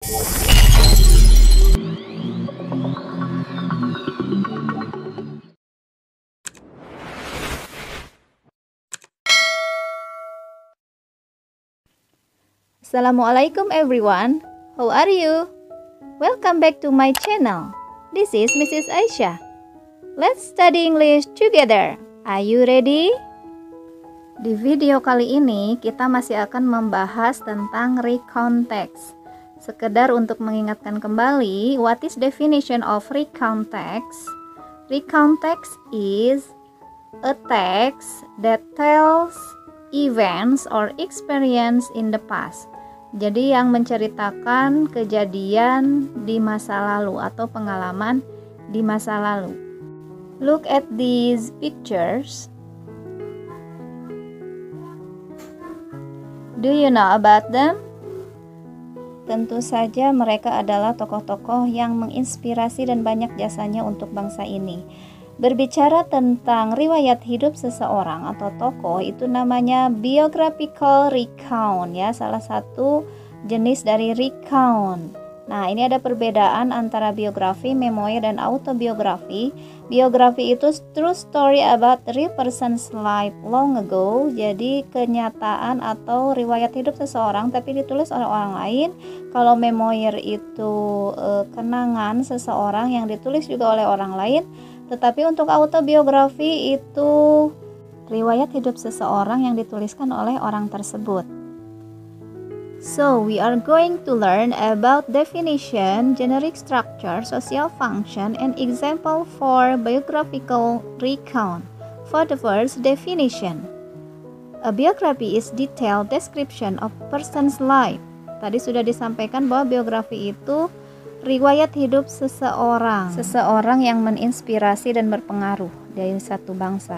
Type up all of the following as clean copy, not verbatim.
Assalamualaikum everyone. How are you? Welcome back to my channel. This is Mrs. Aisyah. Let's study English together. Are you ready? Di video kali ini kita masih akan membahas tentang recount text. Sekedar untuk mengingatkan kembali, what is definition of recount text? Recount text is a text that tells events or experience in the past. Jadi yang menceritakan kejadian di masa lalu atau pengalaman di masa lalu. Look at these pictures. Do you know about them? Tentu saja mereka adalah tokoh-tokoh yang menginspirasi dan banyak jasanya untuk bangsa ini. Berbicara tentang riwayat hidup seseorang atau tokoh itu namanya biographical recount ya, salah satu jenis dari recount. Nah, ini ada perbedaan antara biografi, memoir, dan autobiografi. Biografi itu true story about real person's life long ago. Jadi kenyataan atau riwayat hidup seseorang tapi ditulis oleh orang lain. Kalau memoir itu kenangan seseorang yang ditulis juga oleh orang lain. Tetapi untuk autobiografi itu riwayat hidup seseorang yang dituliskan oleh orang tersebut. So, we are going to learn about definition, generic structure, social function, and example for biographical recount. For the first definition, a biography is detailed description of person's life. Tadi sudah disampaikan bahwa biografi itu riwayat hidup seseorang yang menginspirasi dan berpengaruh dari satu bangsa.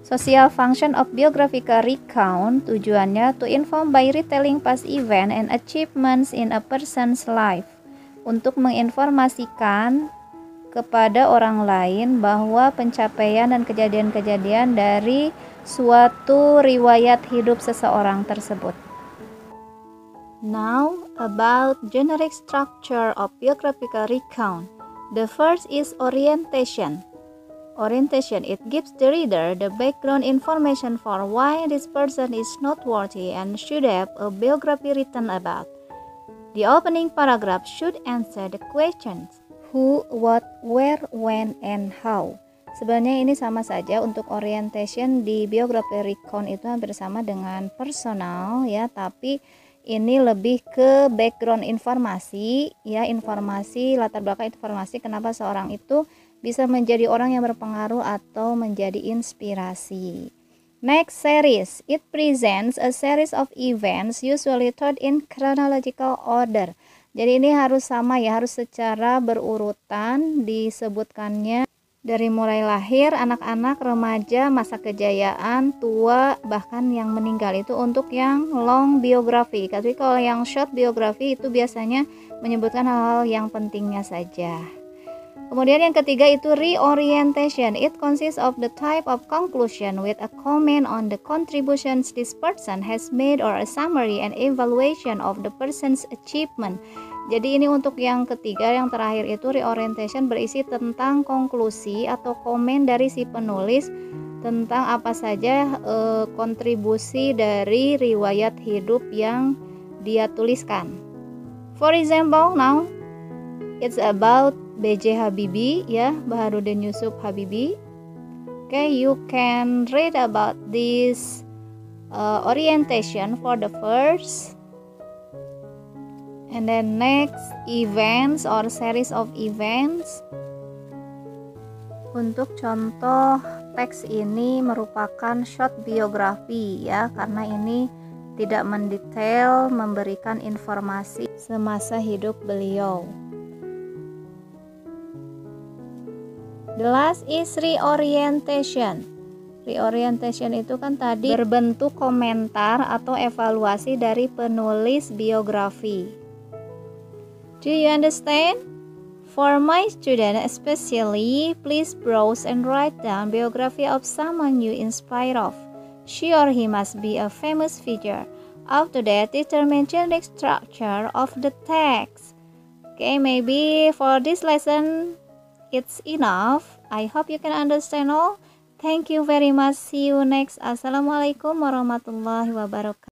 Social function of biographical recount tujuannya to inform by retelling past event and achievements in a person's life, untuk menginformasikan kepada orang lain bahwa pencapaian dan kejadian-kejadian dari suatu riwayat hidup seseorang tersebut. Now, about generic structure of biographical recount. The first is orientation. Orientation, it gives the reader the background information for why this person is noteworthy and should have a biography written about. The opening paragraph should answer the questions who, what, where, when, and how. Sebenarnya ini sama saja untuk orientation di biography recount itu hampir sama dengan personal ya, tapi ini lebih ke background informasi ya, informasi latar belakang informasi kenapa seorang itu bisa menjadi orang yang berpengaruh atau menjadi inspirasi. Next, series. It presents a series of events usually told in chronological order. Jadi ini harus sama ya, harus secara berurutan disebutkannya dari mulai lahir, anak-anak, remaja, masa kejayaan, tua, bahkan yang meninggal. Itu untuk yang long biografi. Tapi kalau yang short biografi itu biasanya menyebutkan hal-hal yang pentingnya saja. Kemudian yang ketiga itu reorientation. It consists of the type of conclusion with a comment on the contributions this person has made or a summary and evaluation of the person's achievement. Jadi ini untuk yang ketiga, yang terakhir itu reorientation berisi tentang konklusi atau komen dari si penulis tentang apa saja kontribusi dari riwayat hidup yang dia tuliskan. For example, now it's about B.J. Habibie ya, Baharudin Yusuf Habibie. Okay, you can read about this orientation for the first. And then next, events or series of events. Untuk contoh teks ini merupakan short biografi ya, karena ini tidak mendetail memberikan informasi semasa hidup beliau. The last is reorientation. Reorientation itu kan tadi berbentuk komentar atau evaluasi dari penulis biografi. Do you understand? For my student especially, please browse and write down biography of someone you inspire of. She or he must be a famous figure. Up to that, determine generic structure of the text. Okay, maybe for this lesson, it's enough. I hope you can understand all. Thank you very much. See you next. Assalamualaikum warahmatullahi wabarakatuh.